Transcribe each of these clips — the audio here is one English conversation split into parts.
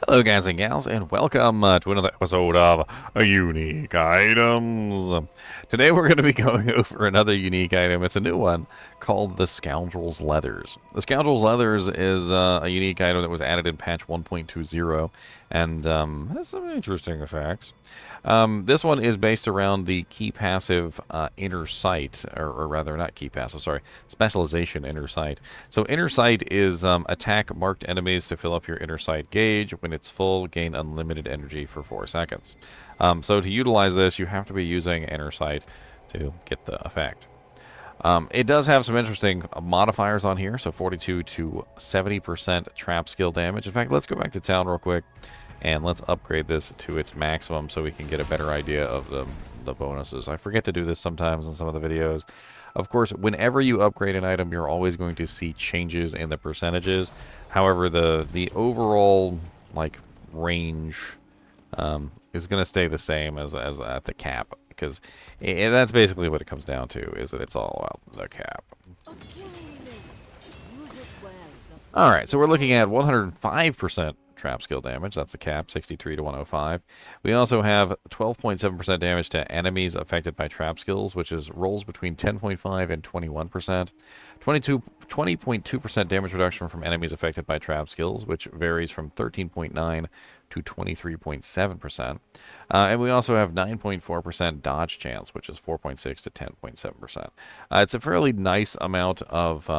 Hello, guys and gals, and welcome to another episode of Unique Items. Today, we're going to be going over another unique item. It's a new one called the Scoundrel's Leathers. The Scoundrel's Leathers is a unique item that was added in patch 1.20 and has some interesting effects. This one is based around the key passive inner sight, or rather, not key passive, sorry, specialization inner sight. So, inner sight is attack marked enemies to fill up your inner sight gauge. When it's full, gain unlimited energy for 4 seconds. So, to utilize this, you have to be using inner sight to get the effect. It does have some interesting modifiers on here, so 42 to 70% trap skill damage. In fact, let's go back to town real quick and let's upgrade this to its maximum so we can get a better idea of the bonuses. I forget to do this sometimes in some of the videos. Of course, whenever you upgrade an item, you're always going to see changes in the percentages. However, the overall like range is going to stay the same as at the cap, because that's basically what it comes down to, is that it's all about the cap. Alright, so we're looking at 105% trap skill damage. That's the cap, 63 to 105. We also have 12.7% damage to enemies affected by trap skills, which is rolls between 10.5 and 21%. 20.2% damage reduction from enemies affected by trap skills, which varies from 13.9 to 23.7%. And we also have 9.4% dodge chance, which is 4.6 to 10.7%. It's a fairly nice amount of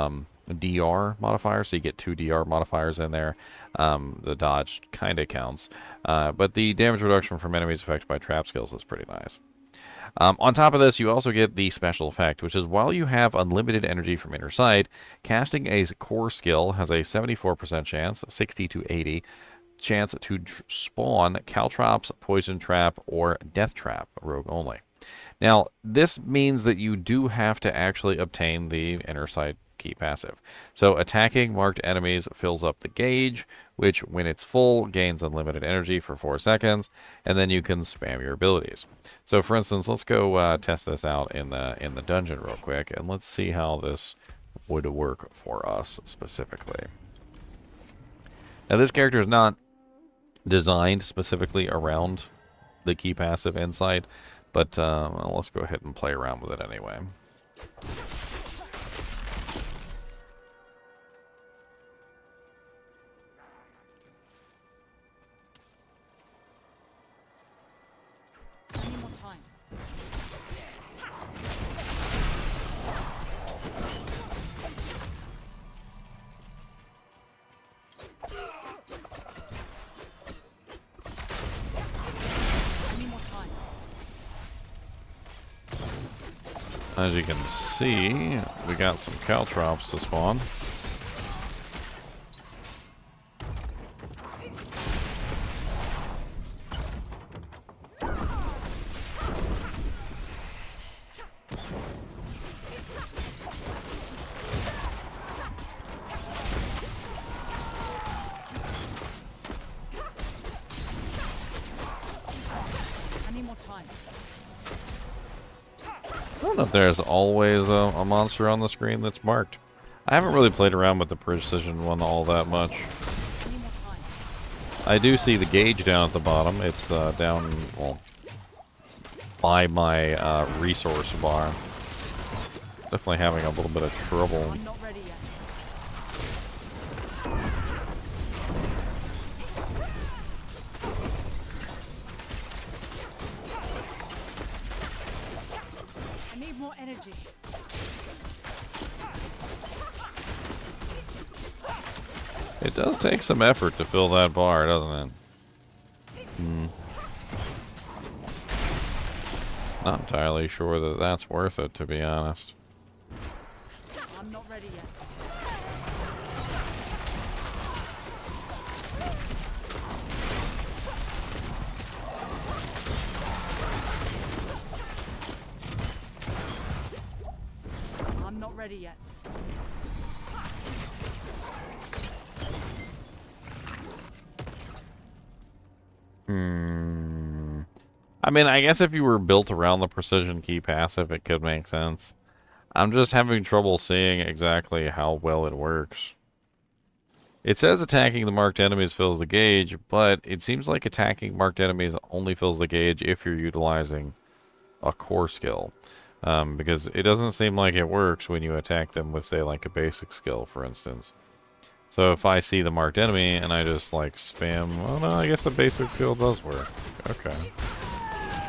DR modifiers, so you get 2 DR modifiers in there. The dodge kind of counts, but the damage reduction from enemies affected by trap skills is pretty nice. On top of this, you also get the special effect, which is while you have unlimited energy from inner sight, casting a core skill has a 74% chance, 60 to 80 chance to spawn Caltrops, Poison Trap, or Death Trap, rogue only. Now, this means that you do have to actually obtain the inner sight key passive. So attacking marked enemies fills up the gauge, which when it's full gains unlimited energy for 4 seconds, and then you can spam your abilities. So for instance, let's go test this out in the dungeon real quick, and let's see how this would work for us specifically. Now this character is not designed specifically around the key passive insight, but well, let's go ahead and play around with it anyway. As you can see, we got some Caltrops to spawn. I don't know if there's always a monster on the screen that's marked. I haven't really played around with the precision one all that much. I do see the gauge down at the bottom. It's down, well, by my resource bar. Definitely having a little bit of trouble. Energy. It does take some effort to fill that bar, doesn't it? Not entirely sure that that's worth it, to be honest. I'm not ready yet. I'm not ready yet. I mean, I guess if you were built around the precision key passive, it could make sense. I'm just having trouble seeing exactly how well it works. It says attacking the marked enemies fills the gauge, but it seems like attacking marked enemies only fills the gauge if you're utilizing a core skill. Because it doesn't seem like it works when you attack them with, say, like a basic skill, for instance. So if I see the marked enemy and I just, like, spam... Oh, no, I guess the basic skill does work. Okay.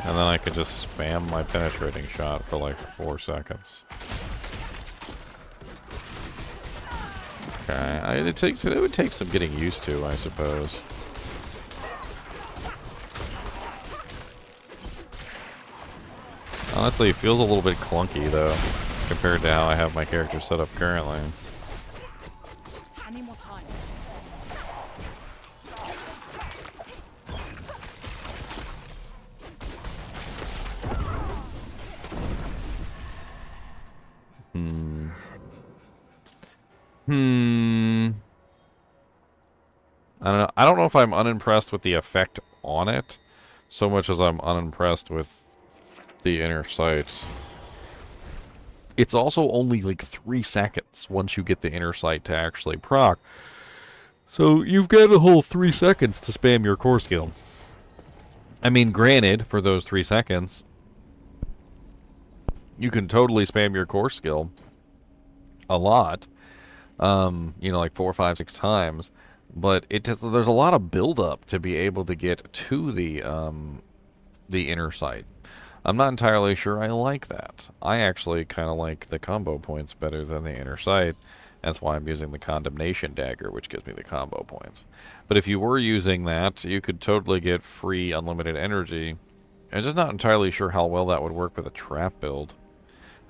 And then I can just spam my penetrating shot for, like, 4 seconds. Okay. It would take some getting used to, I suppose. Honestly, it feels a little bit clunky, though, compared to how I have my character set up currently. I need more time. I don't know. I don't know if I'm unimpressed with the effect on it, so much as I'm unimpressed with the inner sights. It's also only like 3 seconds once you get the inner sight to actually proc. So you've got a whole 3 seconds to spam your core skill. I mean, granted, for those 3 seconds, you can totally spam your core skill a lot. You know, like 4, 5, 6 times. But there's a lot of build-up to be able to get to the inner sight. I'm not entirely sure I like that. I actually kind of like the combo points better than the inner sight. That's why I'm using the Condemnation Dagger, which gives me the combo points. But if you were using that, you could totally get free unlimited energy. I'm just not entirely sure how well that would work with a trap build.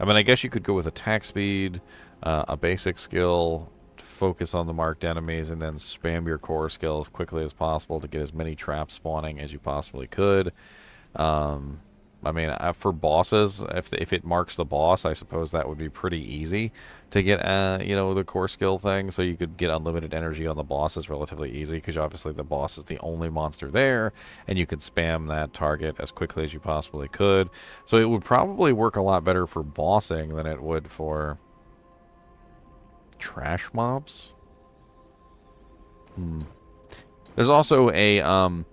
I mean, I guess you could go with attack speed, a basic skill, focus on the marked enemies, and then spam your core skill as quickly as possible to get as many traps spawning as you possibly could. I mean, for bosses, if it marks the boss, I suppose that would be pretty easy to get, you know, the core skill thing. So you could get unlimited energy on the bosses relatively easy, because obviously the boss is the only monster there, and you could spam that target as quickly as you possibly could. So it would probably work a lot better for bossing than it would for trash mobs. There's also a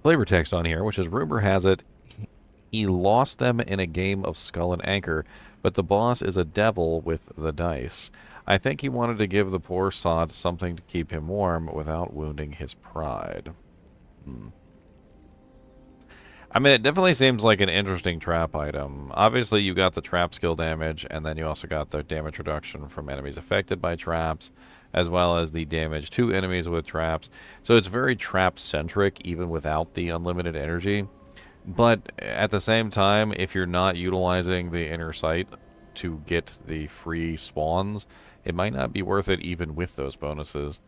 flavor text on here, which is, rumor has it he lost them in a game of Skull and Anchor, but the boss is a devil with the dice. I think he wanted to give the poor sod something to keep him warm without wounding his pride. I mean, it definitely seems like an interesting trap item. Obviously, you got the trap skill damage, and then you also got the damage reduction from enemies affected by traps, as well as the damage to enemies with traps. So it's very trap-centric, even without the unlimited energy. But at the same time, if you're not utilizing the inner sight to get the free spawns, it might not be worth it even with those bonuses.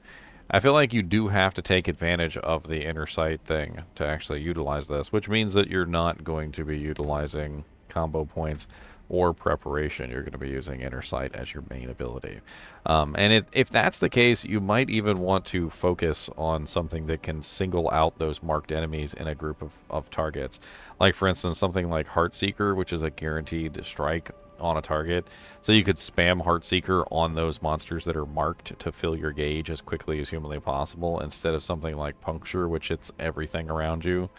I feel like you do have to take advantage of the inner sight thing to actually utilize this, which means that you're not going to be utilizing combo points or preparation. You're going to be using inner sight as your main ability. And if that's the case, you might even want to focus on something that can single out those marked enemies in a group of targets. Like, for instance, something like Heartseeker, which is a guaranteed strike on a target. So you could spam Heartseeker on those monsters that are marked to fill your gauge as quickly as humanly possible, instead of something like Puncture, which hits everything around you.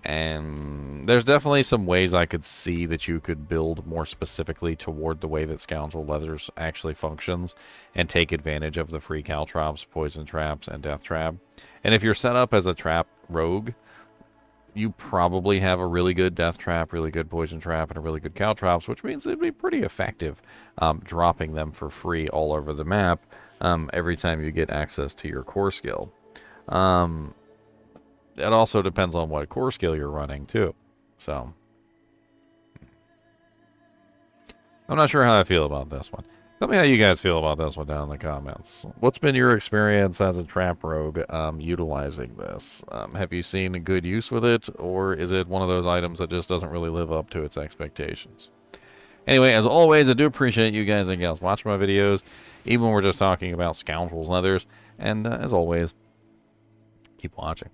And there's definitely some ways I could see that you could build more specifically toward the way that Scoundrel Leathers actually functions and take advantage of the free caltrops, poison traps, and death trap. And if you're set up as a trap rogue, you probably have a really good death trap, really good poison trap, and a really good caltrops, which means it'd be pretty effective dropping them for free all over the map every time you get access to your core skill. It also depends on what core skill you're running, too. So, I'm not sure how I feel about this one. Tell me how you guys feel about this one down in the comments. What's been your experience as a trap rogue utilizing this? Have you seen a good use with it, or is it one of those items that just doesn't really live up to its expectations? Anyway, as always, I do appreciate you guys and gals watching my videos, even when we're just talking about Scoundrels Leathers. And as always, keep watching.